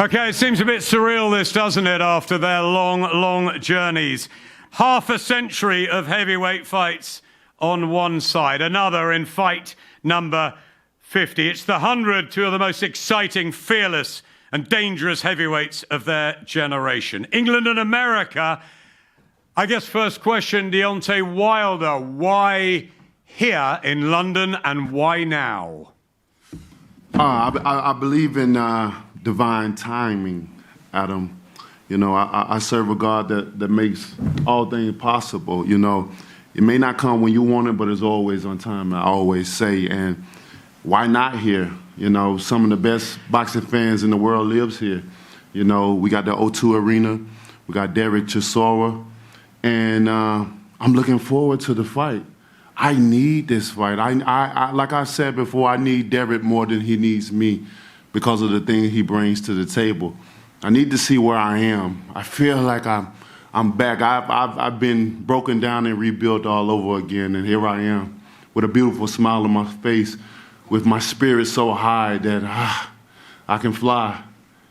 Okay, it seems a bit surreal, this, doesn't it, after their long, long journeys. Half a century of heavyweight fights on one side, another in fight number 50. It's the 100, two of the most exciting, fearless and dangerous heavyweights of their generation. England and America. I guess first question, Deontay Wilder, why here in London and why now? I believe in divine timing, Adam. You know, I serve a God that makes all things possible. You know, it may not come when you want it, but it's always on time, I always say. And why not here? You know, some of the best boxing fans in the world lives here. You know, we got the O2 Arena, we got Dereck, Chisora, and I'm looking forward to the fight. I need this fight. I like I said before, I need Dereck more than he needs me because of the thing he brings to the table. I need to see where I am. I feel like I'm back. I've been broken down and rebuilt all over again, and here I am with a beautiful smile on my face, with my spirit so high that I can fly,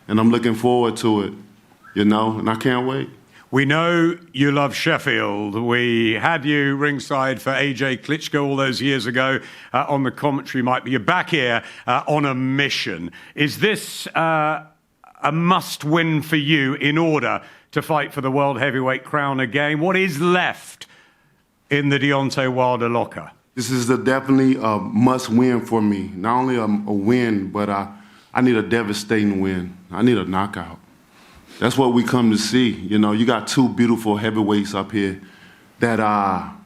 and I'm looking forward to it, you know, and I can't wait. We know you love Sheffield. We had you ringside for AJ Klitschko all those years ago on the commentary mic, but you're back here on a mission. Is this a must-win for you in order to fight for the world heavyweight crown again? What is left in the Deontay Wilder locker? This is definitely a must-win for me. Not only a win, but I need a devastating win. I need a knockout. That's what we come to see. You know, you got two beautiful heavyweights up here that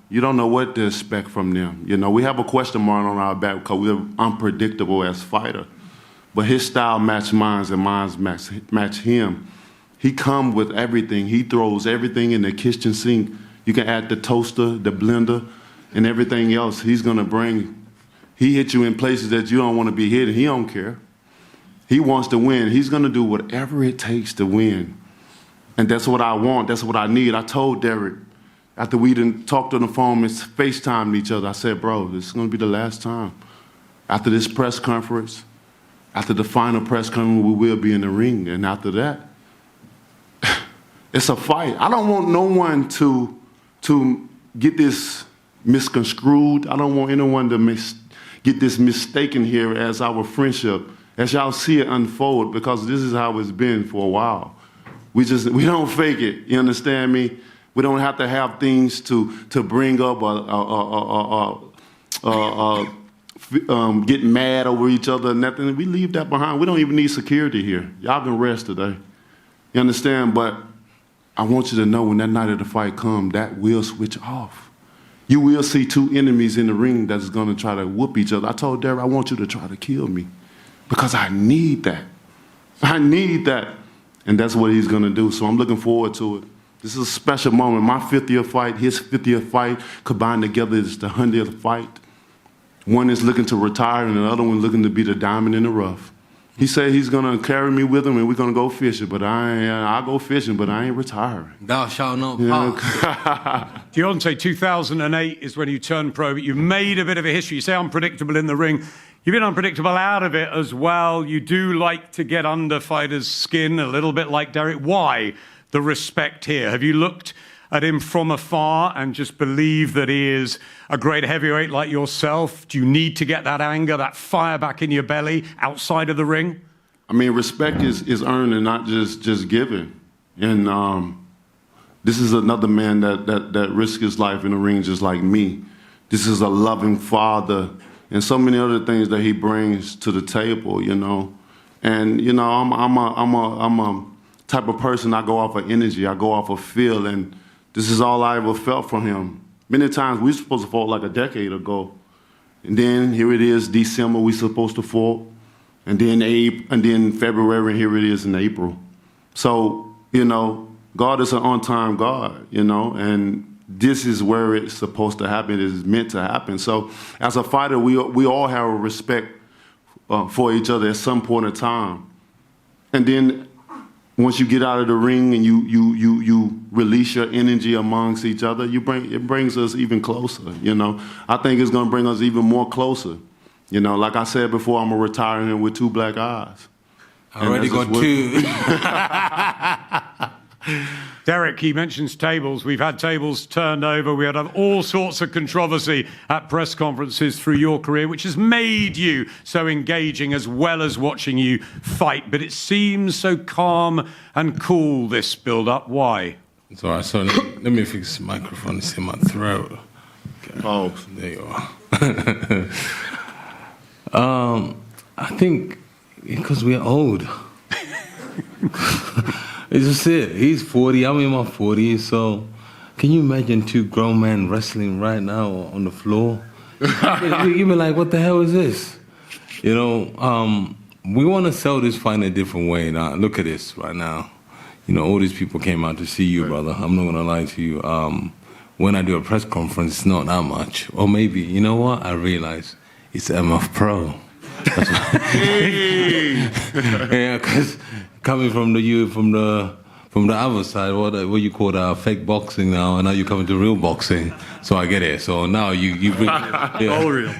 you don't know what to expect from them. You know, we have a question mark on our back because we're unpredictable as fighters. But his style match mine and mine match him. He comes with everything. He throws everything in the kitchen sink. You can add the toaster, the blender, and everything else he's going to bring. He hits you in places that you don't want to be hit, and he don't care. He wants to win. He's going to do whatever it takes to win. And that's what I want. That's what I need. I told Dereck, after we didn't talk on the phone and FaceTimed each other, I said, bro, this is going to be the last time. After this press conference, after the final press conference, we will be in the ring. And after that, it's a fight. I don't want no one to get this misconstrued. I don't want anyone to get this mistaken here as our friendship, as y'all see it unfold, because this is how it's been for a while. We don't fake it, you understand me? We don't have to have things to bring up get mad over each other or nothing. We leave that behind. We don't even need security here. Y'all can rest today. You understand? But I want you to know when that night of the fight comes, that will switch off. You will see two enemies in the ring that's going to try to whoop each other. I told Dereck, I want you to try to kill me because I need that. I need that. And that's what he's going to do. So I'm looking forward to it. This is a special moment. My 50th fight, his 50th fight, combined together is the 100th fight. One is looking to retire and the other one looking to be the diamond in the rough. He said he's going to carry me with him and we're going to go fishing, but I'll go fishing, but I ain't retiring. Thou shalt not pass. Deontay, 2008 is when you turned pro, but you made a bit of a history. You say unpredictable in the ring. You've been unpredictable out of it as well. You do like to get under fighters' skin, a little bit like Dereck. Why the respect here? Have you looked at him from afar and just believe that he is a great heavyweight like yourself? Do you need to get that anger, that fire back in your belly outside of the ring? I mean, respect is earned and not just given. And this is another man that risked his life in the ring just like me. This is a loving father and so many other things that he brings to the table, you know. And, you know, I'm a type of person, I go off of energy, I go off of feel, and this is all I ever felt from him. Many times we were supposed to fight like a decade ago. And then here it is, December, we supposed to fight. And then February, and here it is in April. So, you know, God is an on-time God, you know, and this is where it's supposed to happen, it is meant to happen. So as a fighter, we all have a respect for each other at some point in time. And then once you get out of the ring and you release your energy amongst each other, it brings us even closer, you know. I think it's going to bring us even more closer. You know, like I said before, I'm going to retire him with two black eyes. I already got 2. Dereck, he mentions tables. We've had tables turned over. We had all sorts of controversy at press conferences through your career, which has made you so engaging as well as watching you fight. But it seems so calm and cool, this build-up. Why? It's all right. So let me fix the microphone. It's in my throat. Okay. Oh, there you are. I think because we're old. It's just it. He's 40. I'm in my 40s. So, can you imagine 2 grown men wrestling right now on the floor? You'd be like, "What the hell is this?" You know. We want to sell this fight in a different way. Now, look at this right now. You know, all these people came out to see you, brother. I'm not gonna lie to you. When I do a press conference, it's not that much. Or maybe, you know what? I realize it's MF Pro. Yeah, because coming from the other side, what you call fake boxing now, and now you're coming to real boxing. So I get it. So now you bring all real.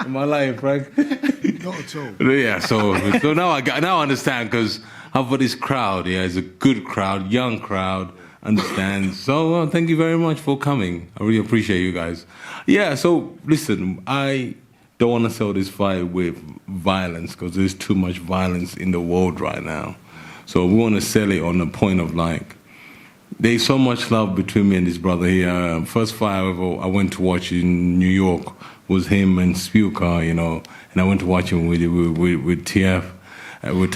Am I lying, Frank? Not at all. Yeah. So now I understand because I've got this crowd. Yeah, it's a good crowd, young crowd. Understand. So thank you very much for coming. I really appreciate you guys. Yeah. So listen, I don't want to sell this fight with violence because there's too much violence in the world right now. So we want to sell it on the point of like, there's so much love between me and this brother here. First fight I went to watch in New York was him and Spielka, you know, and I went to watch him with TF, with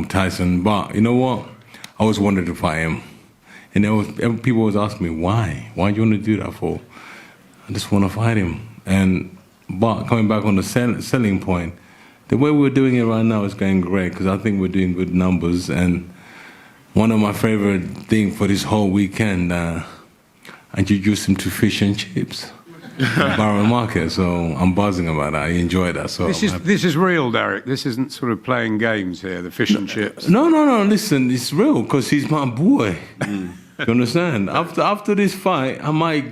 Tyson. But you know what? I always wanted to fight him. And people always ask me, why? Why do you want to do that for? I just want to fight him. But coming back on the selling point, the way we're doing it right now is going great because I think we're doing good numbers. And one of my favorite things for this whole weekend, I introduced him to fish and chips at Barrow Market. So I'm buzzing about that. I enjoy that. So this is real, Dereck. This isn't sort of playing games here, the fish and chips. No. Listen, it's real because he's my boy. You understand? After this fight, I might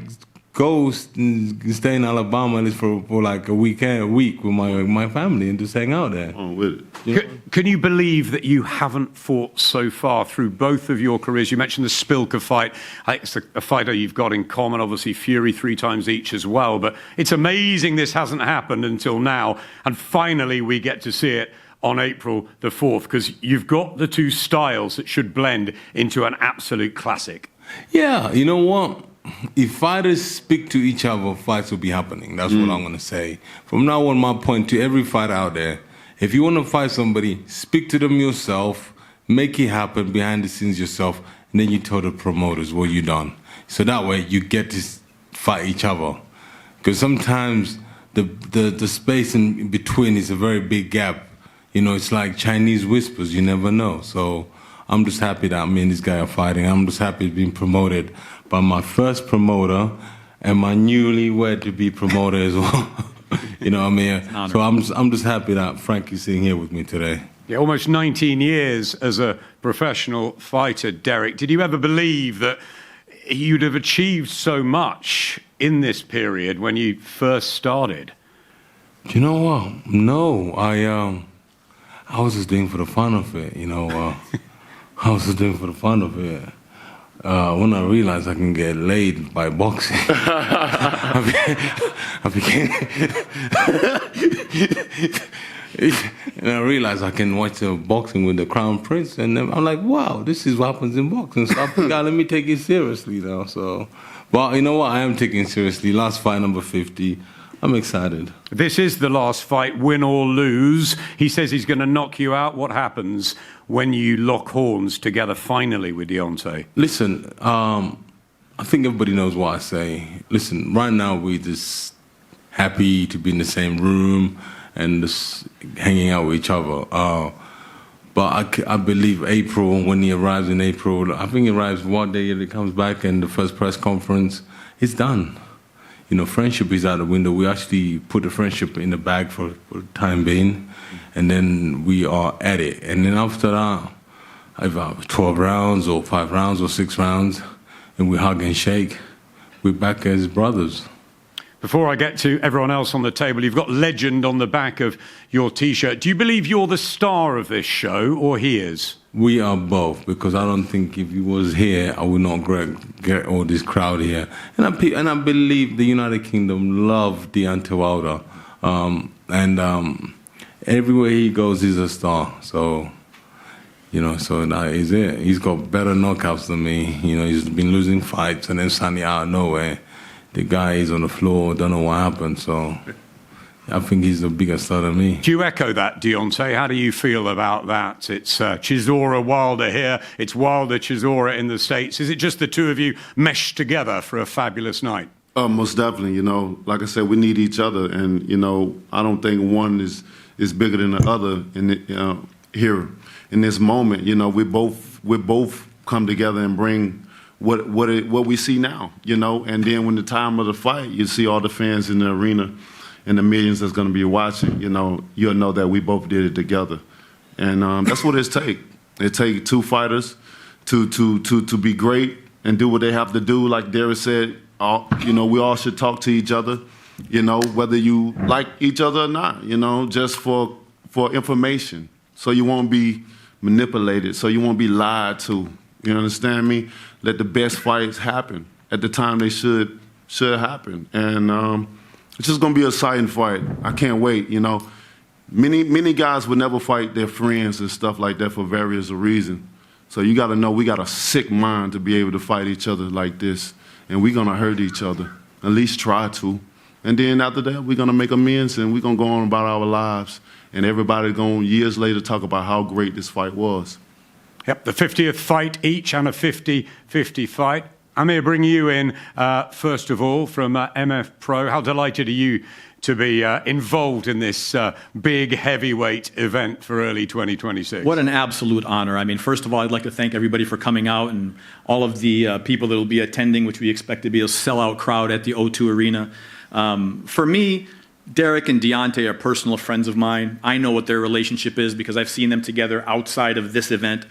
go stay in Alabama at least for like a week with my family and just hang out there. Oh, with it. You know? Can you believe that you haven't fought so far through both of your careers? You mentioned the Spilka fight. It's a fighter you've got in common, obviously Fury 3 times each as well. But it's amazing this hasn't happened until now. And finally we get to see it on April the 4th because you've got the 2 styles that should blend into an absolute classic. Yeah, you know what? If fighters speak to each other, fights will be happening. That's what I'm going to say. From now on, my point to every fighter out there, if you want to fight somebody, speak to them yourself, make it happen behind the scenes yourself, and then you tell the promoters what you done. So that way you get to fight each other. Because sometimes the space in between is a very big gap. You know, it's like Chinese whispers, you never know. So I'm just happy that me and this guy are fighting. I'm just happy being promoted by my first promoter and my newlywed to be promoter as well. You know what I mean? So I'm just happy that Frankie's sitting here with me today. Yeah, almost 19 years as a professional fighter, Dereck. Did you ever believe that you'd have achieved so much in this period when you first started? You know what? No, I was just doing for the fun of it, you know. I was just doing for the fun of it. When I realized I can get laid by boxing, I became and I realized I can watch the boxing with the Crown Prince, and then I'm like, wow, this is what happens in boxing. So I figured, let me take it seriously now. So, but you know what? I am taking it seriously. Last fight, number 50. I'm excited. This is the last fight, win or lose. He says he's going to knock you out. What happens when you lock horns together finally with Deontay? Listen, I think everybody knows what I say. Listen, right now we're just happy to be in the same room and just hanging out with each other. But I believe April, when he arrives in April, I think he arrives one day and he comes back and the first press conference, it's done. You know, friendship is out the window. We actually put the friendship in the bag for the time being, and then we are at it. And then after that, either 12 rounds or 5 rounds or 6 rounds, and we hug and shake. We're back as brothers. Before I get to everyone else on the table, you've got legend on the back of your T-shirt. Do you believe you're the star of this show, or he is? We are both, because I don't think if he was here, I would not get all this crowd here. And I believe the United Kingdom love Deontay Wilder. Everywhere he goes, he's a star. So, so that is it. He's got better knockouts than me. He's been losing fights, and then suddenly out of nowhere, the guy is on the floor, don't know what happened. So I think he's a bigger star than me. Do you echo that, Deontay? How do you feel about that? It's Chisora, Wilder here. It's Wilder, Chisora in the States. Is it just the two of you meshed together for a fabulous night? Most definitely. Like I said, we need each other, and I don't think one is bigger than the other. Here in this moment, we both come together and bring what we see now, and then when the time of the fight, you see all the fans in the arena and the millions that's going to be watching, you'll know that we both did it together. And that's what it takes. It takes two fighters to be great and do what they have to do. Like Dereck said, we all should talk to each other, whether you like each other or not, just for information. So you won't be manipulated, so you won't be lied to. You understand me? Let the best fights happen at the time they should happen. And it's just going to be a exciting fight. I can't wait, Many guys would never fight their friends and stuff like that for various reasons. So you got to know we got a sick mind to be able to fight each other like this. And we're going to hurt each other, at least try to. And then after that, we're going to make amends and we're going to go on about our lives. And everybody going years later talk about how great this fight was. Yep, the 50th fight each and a 50-50 fight. Amir, bring you in, first of all, from MF Pro. How delighted are you to be involved in this big heavyweight event for early 2026? What an absolute honor. I mean, first of all, I'd like to thank everybody for coming out and all of the people that will be attending, which we expect to be a sellout crowd at the O2 Arena. For me, Dereck and Deontay are personal friends of mine. I know what their relationship is because I've seen them together outside of this event.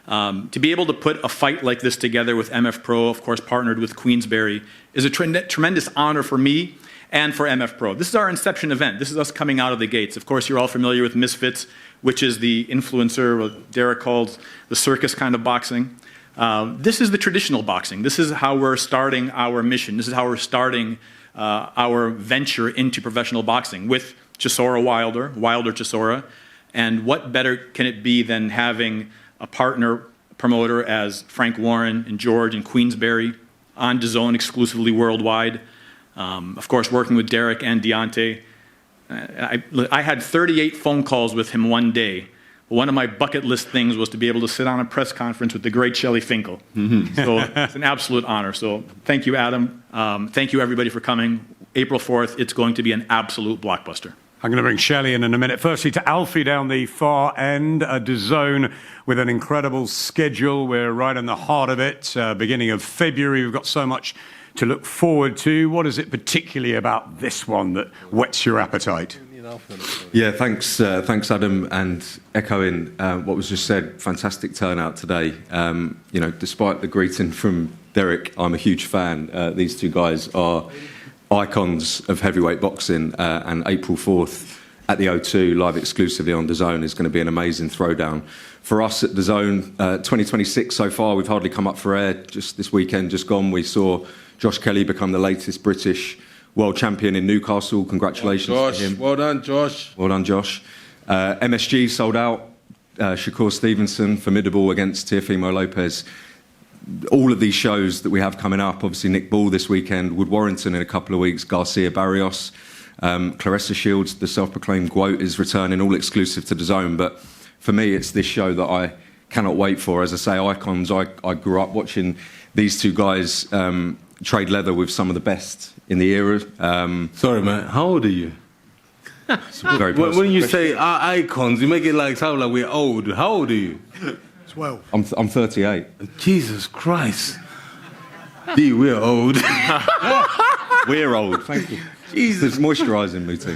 To be able to put a fight like this together with MF Pro, of course partnered with Queensberry, is a tremendous honor for me and for MF Pro. This is our inception event. This is us coming out of the gates. Of course, you're all familiar with Misfits, which is the influencer, what Dereck calls the circus kind of boxing. This is the traditional boxing. This is how we're starting our mission. This is how we're starting our venture into professional boxing with Chisora Wilder, Wilder Chisora. And what better can it be than having a partner promoter as Frank Warren and George and Queensberry on DAZN exclusively worldwide. Of course, working with Dereck and Deontay. I had 38 phone calls with him one day. One of my bucket list things was to be able to sit on a press conference with the great Shelley Finkel. So it's an absolute honor. So thank you, Adam. Thank you, everybody, for coming. April 4th, it's going to be an absolute blockbuster. I'm going to bring Shelley in a minute. Firstly, to Alfie down the far end, a DAZN with an incredible schedule. We're right in the heart of it. Beginning of February, we've got so much to look forward to. What is it particularly about this one that whets your appetite? Yeah, thanks Adam, and echoing what was just said, fantastic turnout today. Despite the greeting from Dereck, I'm a huge fan. These two guys are icons of heavyweight boxing, and April 4th at the O2, live exclusively on DAZN, is going to be an amazing throwdown. For us at DAZN, 2026 so far, we've hardly come up for air. Just this weekend, just gone, we saw Josh Kelly become the latest British world champion in Newcastle. Congratulations to him. Well done, Josh. Well done, Josh. MSG sold out. Shakur Stevenson, formidable against Teofimo Lopez. All of these shows that we have coming up, obviously Nick Ball this weekend, Wood Warrington in a couple of weeks, Garcia Barrios, Claressa Shields, the self-proclaimed GWOAT, is returning, all exclusive to DAZN. But for me, it's this show that I cannot wait for. As I say, icons. I grew up watching these two guys trade leather with some of the best in the era. Sorry, man. How old are you? Very when you say icons, you make it sound like we're old. How old are you? 12. I'm 38. Jesus Christ. D, we're old. We're old. Thank you. Jesus. It's moisturising me too.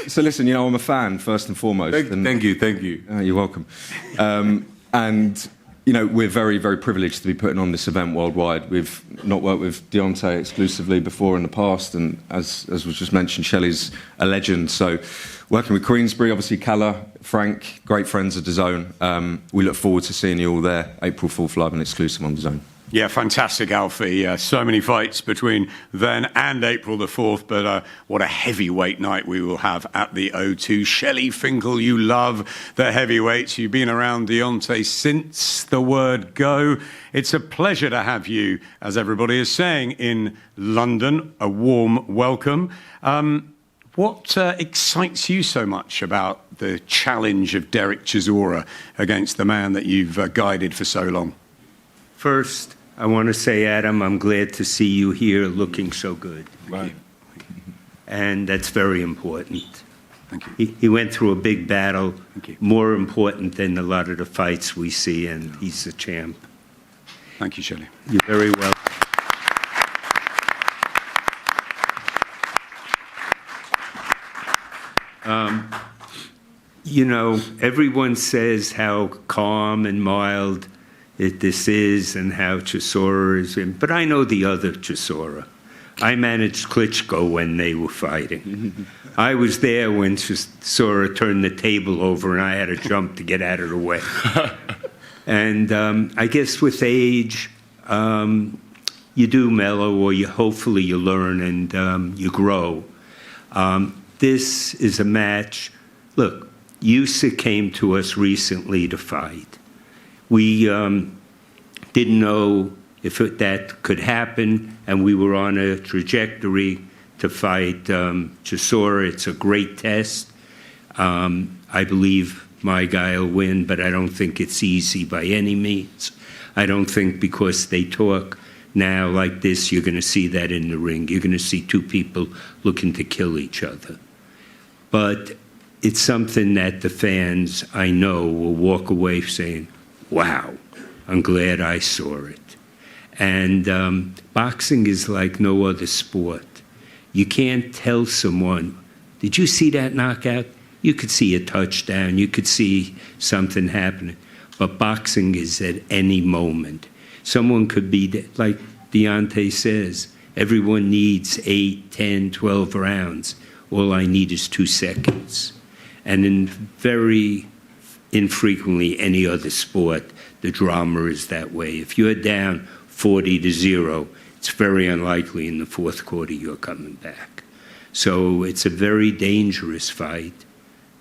So listen, I'm a fan first and foremost. Thank you. You're welcome. And you know, we're very, very privileged to be putting on this event worldwide. We've not worked with Deontay exclusively before in the past, and as was just mentioned, Shelley's a legend. So working with Queensbury, obviously Calla, Frank, great friends of DAZN. We look forward to seeing you all there, April 4th, live and exclusive on DAZN. Yeah, fantastic, Alfie. So many fights between then and April the 4th, but what a heavyweight night we will have at the O2. Shelley Finkel, you love the heavyweights. You've been around Deontay since the word go. It's a pleasure to have you, as everybody is saying, in London. A warm welcome. What excites you so much about the challenge of Dereck Chisora against the man that you've guided for so long? First, I want to say, Adam, I'm glad to see you here looking so good. Right. And that's very important. Thank you. He went through a big battle, Thank you. more important than a lot of the fights we see, and he's the champ. Thank you, Shelley. You're very welcome. You know, everyone says how calm and mild this is and how Chisora is in, but I know the other Chisora. I managed Klitschko when they were fighting. I was there when Chisora turned the table over and I had to jump to get out of the way. And I guess with age, you do mellow, or hopefully you learn and you grow. This is a match. Look, Usyk came to us recently to fight. We didn't know if that could happen, and we were on a trajectory to fight Chisora. It's a great test. I believe my guy will win, but I don't think it's easy by any means. I don't think because they talk now like this, you're going to see that in the ring. You're going to see two people looking to kill each other. But it's something that the fans, I know, will walk away saying, wow, I'm glad I saw it. And boxing is like no other sport. You can't tell someone, did you see that knockout? You could see a touchdown. You could see something happening. But boxing is at any moment. Someone could be, like Deontay says, everyone needs 8, 10, 12 rounds. All I need is 2 seconds. And in very infrequently any other sport, the drama is that way. If you're down 40-0, it's very unlikely in the fourth quarter you're coming back. So it's a very dangerous fight,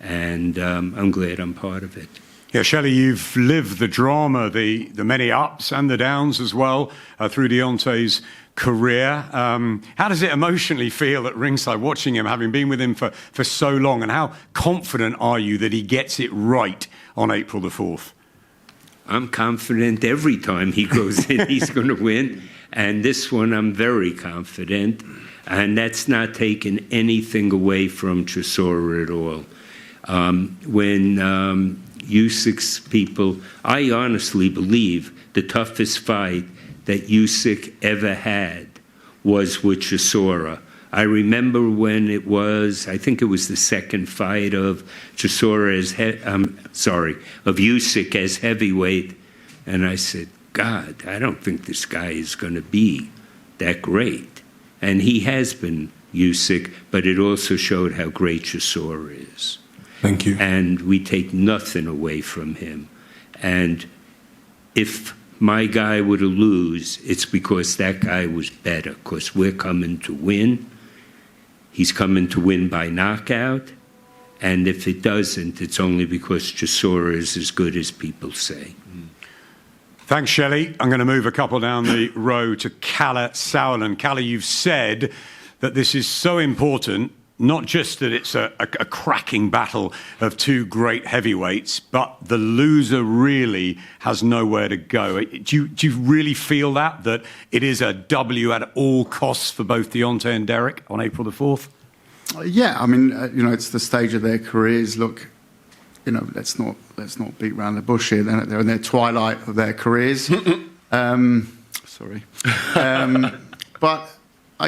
and I'm glad I'm part of it. Yeah, Shelley, you've lived the drama, the many ups and the downs as well through Deontay's career. How does it emotionally feel at ringside watching him, having been with him for so long, and how confident are you that he gets it right on April the 4th? I'm confident every time he goes in, he's going to win. And this one, I'm very confident. And that's not taking anything away from Chisora at all. When Usyk's people, I honestly believe the toughest fight that Usyk ever had was with Chisora. I remember when it was, I think it was the second fight of Chisora of Usyk as heavyweight. And I said, God, I don't think this guy is going to be that great. And he has been Usyk, but it also showed how great Chisora is. Thank you. And we take nothing away from him. And if my guy were to lose, it's because that guy was better, because we're coming to win. He's coming to win by knockout. And if it doesn't, it's only because Chisora is as good as people say. Thanks, Shelley. I'm going to move a couple down the row to Calla Sauerland. Calla, you've said that this is so important, not just that it's a cracking battle of two great heavyweights, but the loser really has nowhere to go. Do you really feel that it is a W at all costs for both Deontay and Dereck on April the 4th? Yeah, I mean, it's the stage of their careers. Look, let's not beat around the bush here. They're in their twilight of their careers. Sorry. But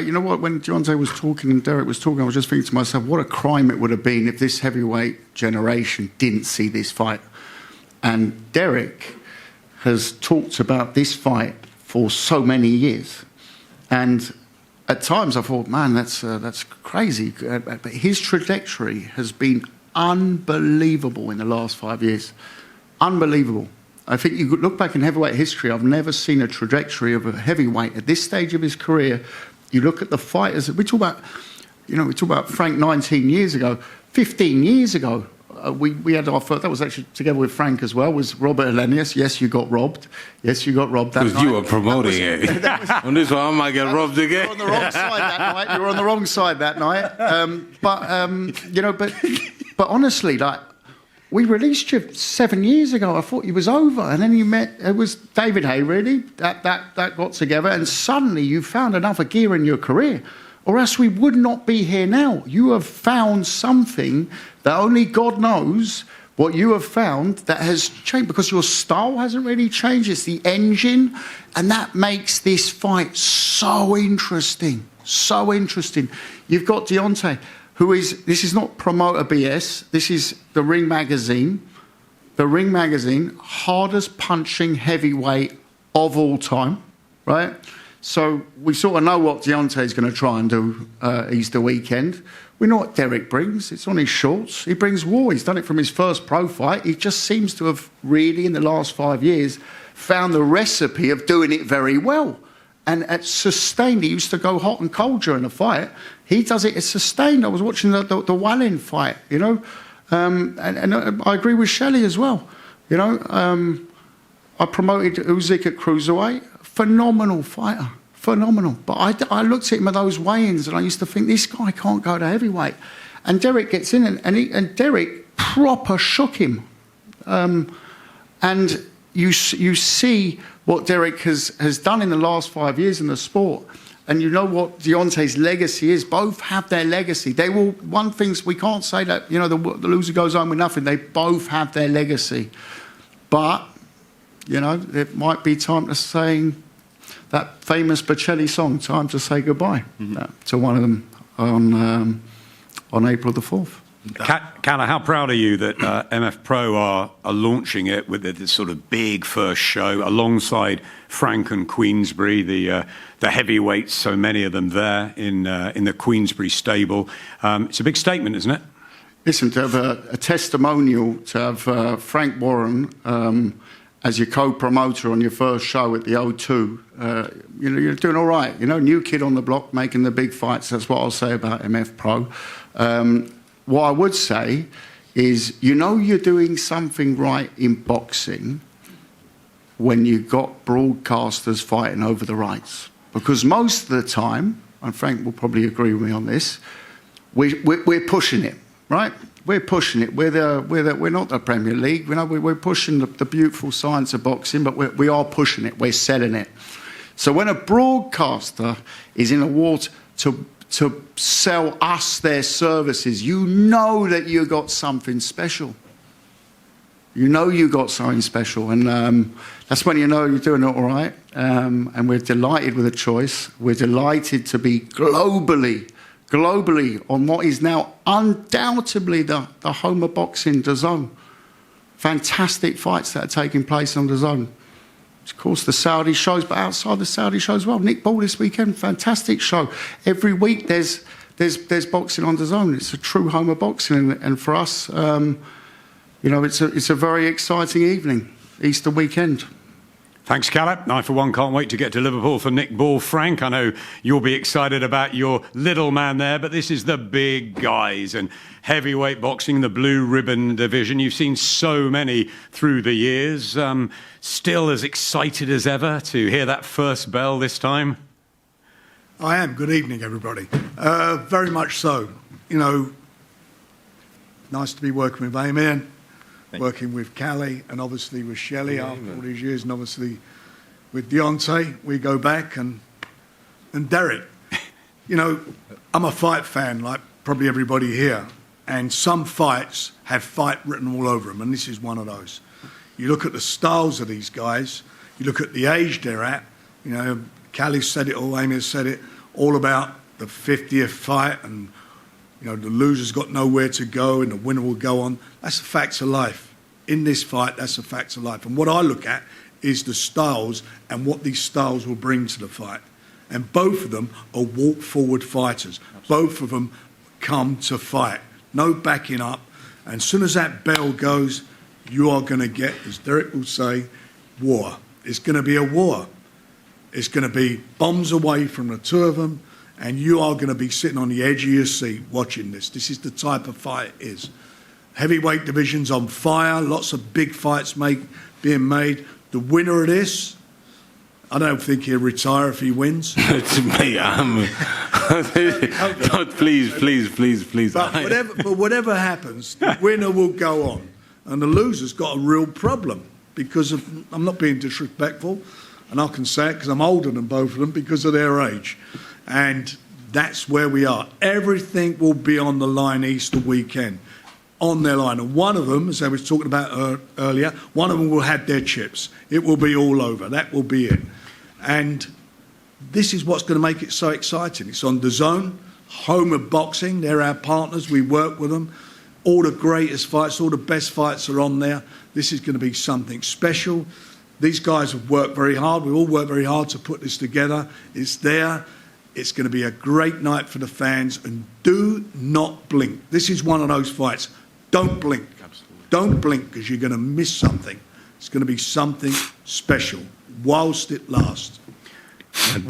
you know what? When Deontay was talking and Dereck was talking, I was just thinking to myself, what a crime it would have been if this heavyweight generation didn't see this fight. And Dereck has talked about this fight for so many years. And at times I thought, man, that's crazy. But his trajectory has been unbelievable in the last 5 years. Unbelievable. I think you could look back in heavyweight history, I've never seen a trajectory of a heavyweight at this stage of his career. You look at the fighters, we talk about Frank 19 years ago, 15 years ago. We had our first, that was actually together with Frank as well, was Robert Helenius. Yes, you got robbed. Yes, you got robbed that night. Because you were promoting it. On this one, I might get robbed again. You were on the wrong side that night. You were on the wrong side that night. But honestly, like, we released you 7 years ago. I thought you was over. And then you met, it was David Hay, really, that got together. And suddenly you found another gear in your career. Or else we would not be here now. You have found something that only God knows what you have found that has changed, because your style hasn't really changed. It's the engine. And that makes this fight so interesting. So interesting. You've got Deontay, this is not promoter BS. This is the Ring Magazine. The Ring Magazine, hardest punching heavyweight of all time, right? So we sort of know what Deontay's going to try and do Easter weekend. We know what Dereck brings. It's on his shorts. He brings war. He's done it from his first pro fight. He just seems to have really, in the last 5 years, found the recipe of doing it very well. And it's sustained. He used to go hot and cold during a fight. He does it, it's sustained. I was watching the Wallin fight, you know. And I agree with Shelley as well. You know, I promoted Usyk at cruiserweight. Phenomenal fighter. Phenomenal. But I looked at him at those weigh-ins and I used to think, this guy can't go to heavyweight. And Dereck gets in and Dereck proper shook him. And you see what Dereck has done in the last 5 years in the sport. And you know what Deontay's legacy is. Both have their legacy. They will, one thing's, we can't say that, you know, the loser goes home with nothing. They both have their legacy. But, you know, it might be time to sing that famous Bocelli song, Time to Say Goodbye, to one of them on April the 4th. Calla, how proud are you that MF Pro are launching it with this sort of big first show alongside Frank and Queensbury, the heavyweights, so many of them there in the Queensbury stable. It's a big statement, isn't it? Listen, to have a testimonial, to have Frank Warren as your co-promoter on your first show at the O2, you know, you're doing all right. You know, new kid on the block making the big fights. That's what I'll say about MF Pro. What I would say is, you know, you're doing something right in boxing when you've got broadcasters fighting over the rights. Because most of the time, and Frank will probably agree with me on this, we're pushing it, right? We're pushing it. We're not the Premier League. You know, we're pushing the beautiful science of boxing, but we are pushing it. We're selling it. So when a broadcaster is in a war to sell us their services, you know that you got something special. You know you got something special, and that's when you know you're doing it all right. And we're delighted with the choice. We're delighted to be globally on what is now undoubtedly the home of boxing, DAZN. Fantastic fights that are taking place on DAZN. Of course, the Saudi shows, but outside the Saudi shows as well. Nick Ball this weekend, fantastic show. Every week there's boxing on DAZN. It's a true home of boxing, and for us, you know, it's a very exciting evening, Easter weekend. Thanks, Calla. I, for one, can't wait to get to Liverpool for Nick Ball. Frank, I know you'll be excited about your little man there, but this is the big guys and heavyweight boxing, the blue ribbon division. You've seen so many through the years. Still as excited as ever to hear that first bell this time? I am. Good evening, everybody. Very much so. You know, nice to be working with Amy, working with Callie, and obviously with Shelley after all these years, and obviously with Deontay. We go back, and Dereck. You know, I'm a fight fan, like probably everybody here, and some fights have fight written all over them, and this is one of those. You look at the styles of these guys, you look at the age they're at, you know, Callie said it all, Amy has said it, all about the 50th fight, and, you know, the loser's got nowhere to go and the winner will go on. That's the facts of life. In this fight, that's the facts of life. And what I look at is the styles and what these styles will bring to the fight. And both of them are walk-forward fighters. Both of them come to fight. No backing up. And as soon as that bell goes, you are going to get, as Dereck will say, war. It's going to be a war. It's going to be bombs away from the two of them, and you are going to be sitting on the edge of your seat watching this. This is the type of fight it is. Heavyweight division's on fire, lots of big fights being made. The winner of this, I don't think he'll retire if he wins. To me, please. But whatever happens, the winner will go on. And the loser's got a real problem because of, I'm not being disrespectful, and I can say it because I'm older than both of them because of their age. And that's where we are. Everything will be on the line Easter weekend, on their line. And one of them, as I was talking about earlier, one of them will have their chips. It will be all over. That will be it. And this is what's going to make it so exciting. It's on DAZN, home of boxing. They're our partners. We work with them. All the greatest fights, all the best fights are on there. This is going to be something special. These guys have worked very hard. We all worked very hard to put this together. It's there. It's going to be a great night for the fans. And do not blink. This is one of those fights. Don't blink. Absolutely. Don't blink because you're going to miss something. It's going to be something special whilst it lasts.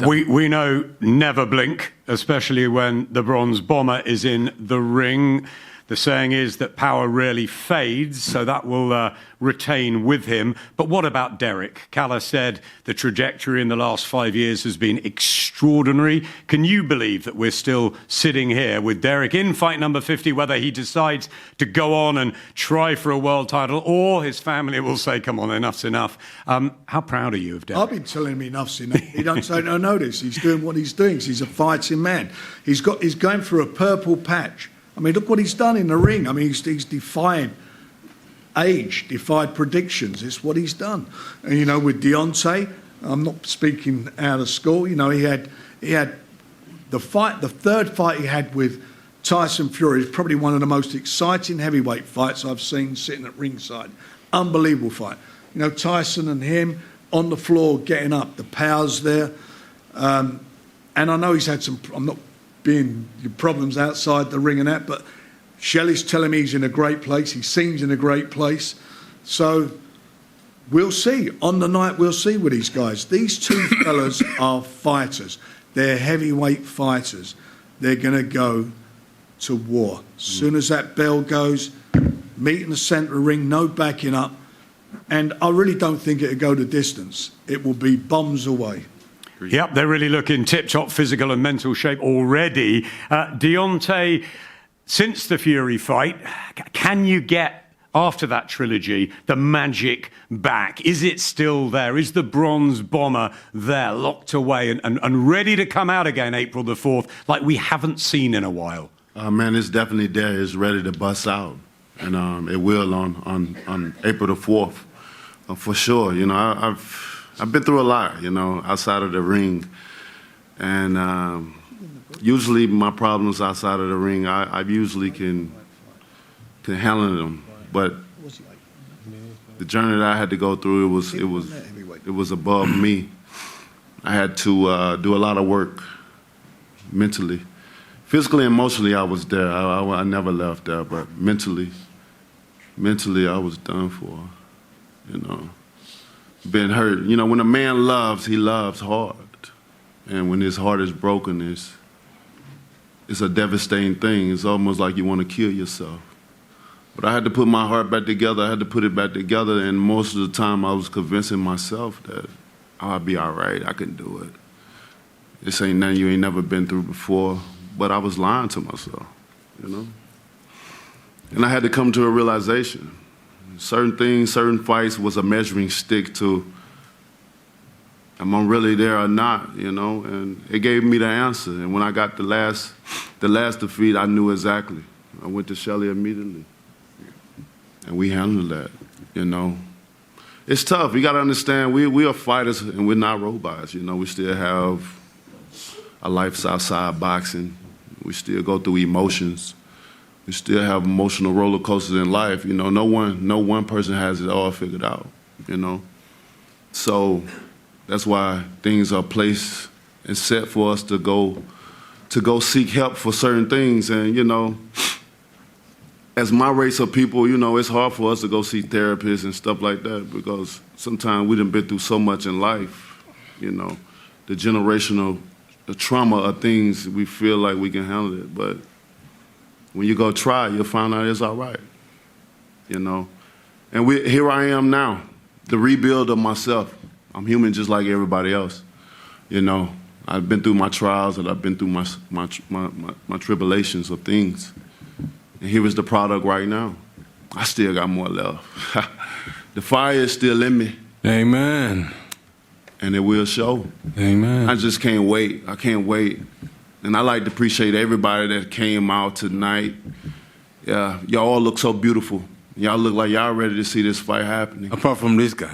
We know never blink, especially when the Bronze Bomber is in the ring. The saying is that power rarely fades, so that will retain with him. But what about Dereck? Calla said the trajectory in the last 5 years has been extraordinary. Can you believe that we're still sitting here with Dereck in fight number 50, whether he decides to go on and try for a world title or his family will say, come on, enough's enough. How proud are you of Dereck? I've been telling him enough's enough. He don't say no notice. He's doing what he's doing. He's a fighting man. He's going for a purple patch. I mean, look what he's done in the ring. I mean, he's defying age, defied predictions. It's what he's done. And, you know, with Deontay, I'm not speaking out of school. You know, he had the third fight he had with Tyson Fury is probably one of the most exciting heavyweight fights I've seen sitting at ringside. Unbelievable fight. You know, Tyson and him on the floor getting up, the power's there. And I know he's had some, I'm not being problems outside the ring and that, but Shelley's telling me he's in a great place. He seems in a great place. So we'll see. On the night, we'll see with these guys. These two fellas are fighters. They're heavyweight fighters. They're going to go to war. As soon as that bell goes, meet in the centre of the ring, no backing up. And I really don't think it'll go the distance. It will be bombs away. Yep, they're really looking tip-top physical and mental shape already. Deontay, since the Fury fight, can you get, after that trilogy, the magic back? Is it still there? Is the Bronze Bomber there, locked away and ready to come out again April the 4th, like we haven't seen in a while? Man, it's definitely there. It's ready to bust out. And it will on April the 4th, for sure. You know, I've been through a lot, you know, outside of the ring. And usually my problems outside of the ring, I usually can handle them. But the journey that I had to go through, it was above me. I had to do a lot of work mentally. Physically and emotionally, I was there. I never left there, but mentally, I was done for, you know. Been hurt. You know, when a man loves, he loves hard. And when his heart is broken, it's a devastating thing. It's almost like you want to kill yourself. But I had to put my heart back together. I had to put it back together. And most of the time, I was convincing myself that I'll be all right. I can do it. This ain't nothing you ain't never been through before. But I was lying to myself, you know? And I had to come to a realization. Certain things, certain fights was a measuring stick to am I really there or not, you know? And it gave me the answer. And when I got the last defeat, I knew exactly. I went to Shelley immediately. And we handled that, you know? It's tough. You got to understand, we are fighters and we're not robots, you know? We still have our lives outside boxing. We still go through emotions. We still have emotional roller coasters in life. You know, no one person has it all figured out, you know. So that's why things are placed and set for us to go seek help for certain things. And, you know, as my race of people, you know, it's hard for us to go see therapists and stuff like that because sometimes we done been through so much in life, you know, the generational, the trauma of things, we feel like we can handle it. But when you go try, you'll find out it's all right, you know. And here I am now, the rebuild of myself. I'm human just like everybody else, you know. I've been through my trials and I've been through my tribulations of things. And here is the product right now. I still got more left. The fire is still in me. Amen. And it will show. Amen. I just can't wait. I can't wait. And I like to appreciate everybody that came out tonight. Yeah, y'all all look so beautiful. Y'all look like y'all ready to see this fight happening. Apart from this guy.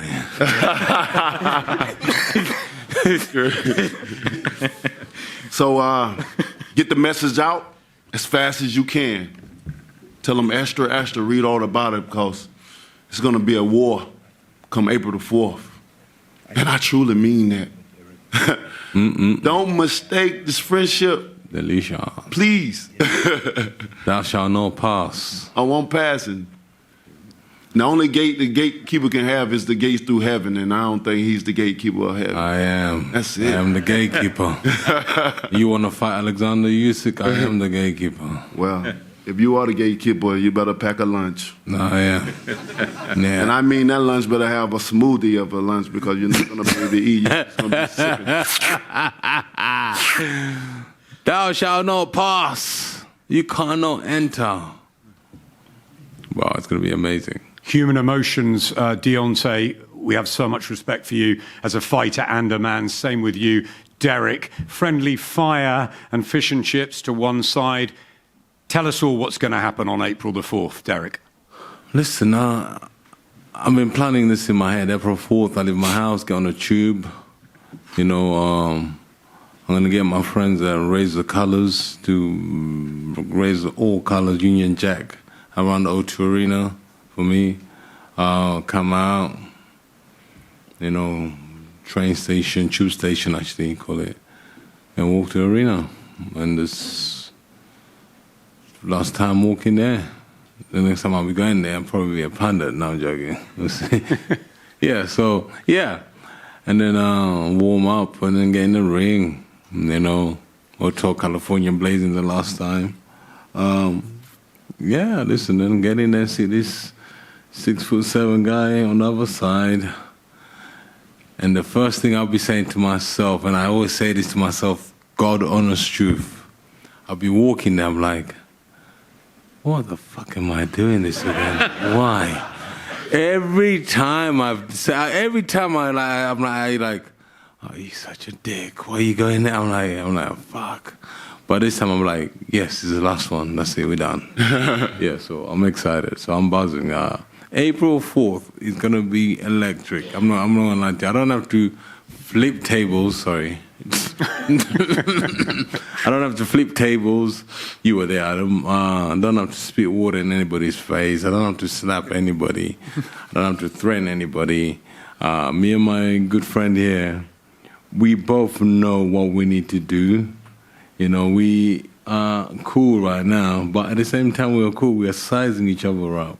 So get the message out as fast as you can. Tell them extra, read all about it because it's going to be a war come April the 4th. And I truly mean that. Don't mistake this friendship. Delisha. Please. Thou shalt not pass. I won't pass it. The only gate the gatekeeper can have is the gates through heaven, and I don't think he's the gatekeeper of heaven. I am. That's it. I am the gatekeeper. You want to fight Alexander Usyk? I am the gatekeeper. Well, if you are the gatekeeper, you better pack a lunch. I am. Yeah. And I mean that lunch better have a smoothie of a lunch because you're not going to be able to eat. You're just going to be sick. Thou shalt not pass. You cannot enter. Wow, it's going to be amazing. Human emotions, Deontay, we have so much respect for you as a fighter and a man. Same with you, Dereck. Friendly fire and fish and chips to one side. Tell us all what's going to happen on April the 4th, Dereck. Listen, I've been planning this in my head. April 4th, I leave my house, get on a tube. You know, I'm going to get my friends that raise the colors, to raise all colors, Union Jack, around the O2 Arena for me. Come out, you know, train station, tube station actually, call it, and walk to the arena. And this last time walking there, the next time I'll be going there, I'll probably be a pundit. No, I'm joking. Yeah, so, yeah. And then warm up and then get in the ring, you know, Hotel California Blazing the last time. Yeah, listen, then get in there, see this 6'7" guy on the other side. And the first thing I'll be saying to myself, and I always say this to myself, God honest truth. I'll be walking there, I'm like, what the fuck am I doing this again? Why? Every time I'm like, oh, you such a dick. Why are you going there? I'm like, fuck. But this time I'm like, yes, this is the last one. That's it, we're done. Yeah, so I'm excited. So I'm buzzing. April 4th is gonna be electric. I'm not gonna lie to you. I don't have to flip tables. Sorry. I don't have to flip tables. You were there, Adam. I don't have to spit water in anybody's face. I don't have to slap anybody. I don't have to threaten anybody. Me and my good friend here, we both know what we need to do. You know, we are cool right now, but at the same time we're cool. We are sizing each other up.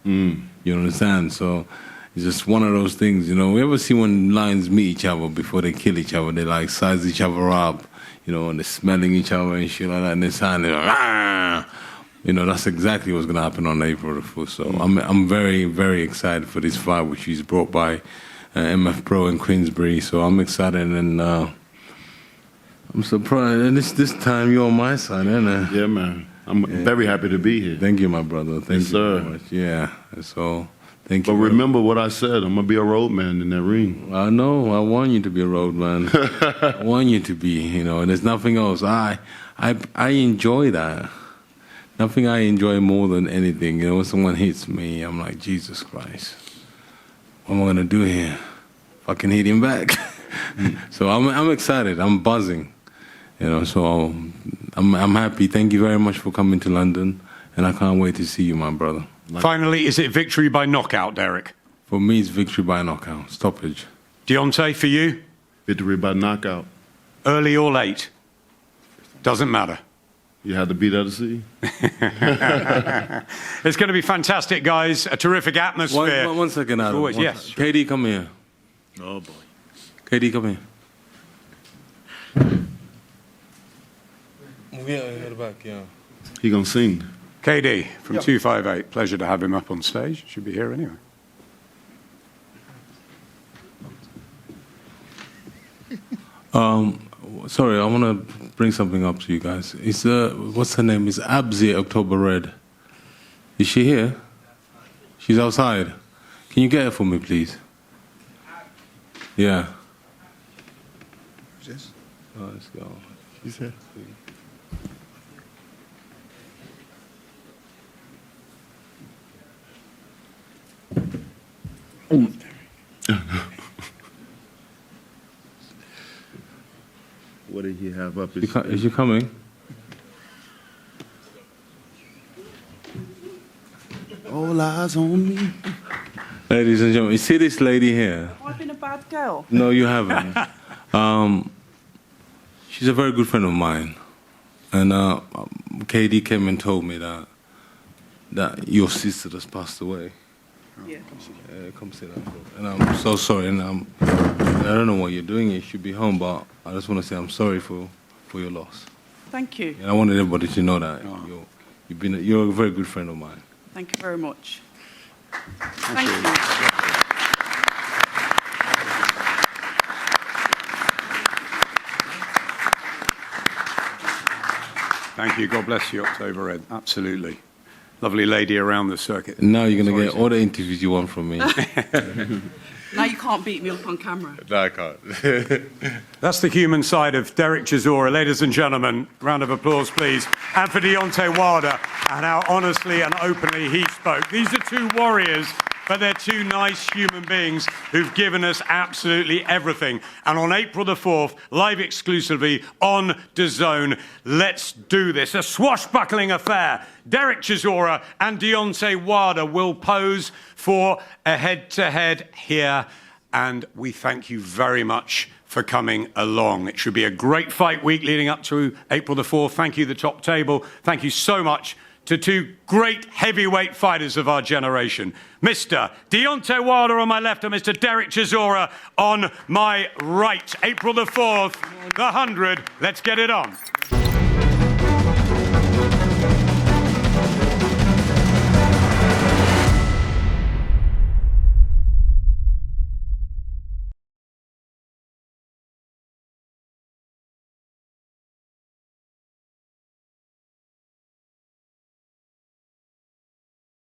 You understand? So it's just one of those things, you know. We ever see when lions meet each other before they kill each other? They like size each other up, you know, and they're smelling each other and shit like that. And they're sounding, you know, that's exactly what's gonna happen on April the 4th. So I'm very, very excited for this fight, which is brought by MF Pro in Queensbury. So I'm excited and I'm surprised. And this time you're on my side, isn't it? Yeah, man. I'm very happy to be here. Thank you, my brother. Thank you sir. very much. Yeah. So, thank you. But remember what I said. I'm going to be a road man in that ring. I know. I want you to be a road man. I want you to be, you know, and there's nothing else. I enjoy that. Nothing I enjoy more than anything. You know, when someone hits me, I'm like, Jesus Christ. What am I going to do here? Fucking hit him back. So I'm excited. I'm buzzing. You know, so I'm happy. Thank you very much for coming to London, and I can't wait to see you, my brother. Finally, is it victory by knockout, Dereck? For me, it's victory by knockout, stoppage. Deontay, for you? Victory by knockout. Early or late? Doesn't matter. You had to beat out the sea. It's going to be fantastic, guys. A terrific atmosphere. One second, Adam. Always, yes. Sure. KD, come here. Oh, boy. KD, come here. Yeah, back, yeah. He gonna sing. KD from 258. Pleasure to have him up on stage. Should be here anyway. Sorry, I want to bring something up to you guys. It's what's her name? It's Abzi October Red. Is she here? She's outside. Can you get her for me, please? Yeah. Who's this? Oh, let's go. She's here. What did he have up his Is she coming? All eyes on me. Ladies and gentlemen, you see this lady here? I've been a bad girl. No, you haven't. She's a very good friend of mine. And KD came and told me that your sister just passed away. Yeah. Come sit down. And I'm so sorry. And I don't know what you're doing. You should be home, but I just want to say I'm sorry for your loss. Thank you. And I wanted everybody to know that you're a very good friend of mine. Thank you very much. Thank you. Thank you. God bless you, October Red. Absolutely. Lovely lady around the circuit. Now you're going to get all the interviews you want from me. Now you can't beat me up on camera. No, I can't. That's the human side of Dereck Chisora. Ladies and gentlemen, round of applause, please. And for Deontay Wilder, and how honestly and openly he spoke. These are two warriors, but they're two nice human beings who've given us absolutely everything. And on April the 4th, live exclusively on DAZN, let's do this. A swashbuckling affair. Dereck Chisora and Deontay Wilder will pose for a head-to-head here. And we thank you very much for coming along. It should be a great fight week leading up to April the 4th. Thank you, the top table. Thank you so much to two great heavyweight fighters of our generation. Mr. Deontay Wilder on my left and Mr. Dereck Chisora on my right. April the 4th, the 100. Let's get it on.